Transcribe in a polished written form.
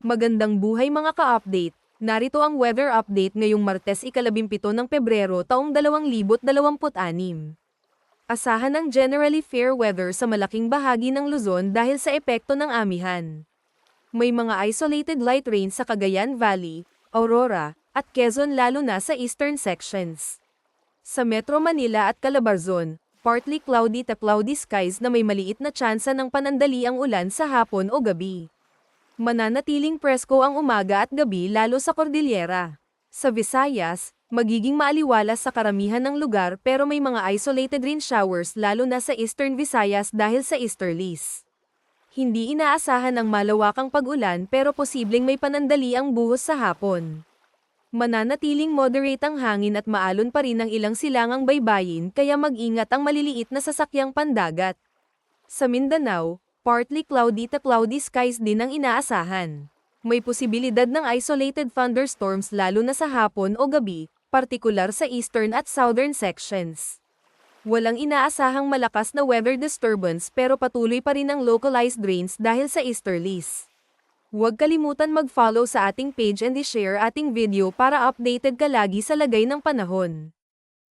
Magandang buhay mga ka-update. Narito ang weather update ngayong Martes 17 ng Pebrero taong 2026. Asahan ng generally fair weather sa malaking bahagi ng Luzon dahil sa epekto ng amihan. May mga isolated light rain sa Cagayan Valley, Aurora, at Quezon lalo na sa eastern sections. Sa Metro Manila at Calabarzon, partly cloudy to cloudy skies na may maliit na tsansa ng panandaliang ulan sa hapon o gabi. Mananatiling presko ang umaga at gabi lalo sa Cordillera. Sa Visayas, magiging maaliwalas sa karamihan ng lugar pero may mga isolated rain showers lalo na sa Eastern Visayas dahil sa easterlies. Hindi inaasahan ang malawakang pag-ulan pero posibleng may panandali ang buhos sa hapon. Mananatiling moderate ang hangin at maalon pa rin ang ilang silangang baybayin kaya mag-ingat ang maliliit na sasakyang pandagat. Sa Mindanao, partly cloudy to cloudy skies din ang inaasahan. May posibilidad ng isolated thunderstorms lalo na sa hapon o gabi, partikular sa eastern at southern sections. Walang inaasahang malakas na weather disturbance pero patuloy pa rin ang localized rains dahil sa easterlies. Huwag kalimutan mag-follow sa ating page and i-share ating video para updated ka lagi sa lagay ng panahon.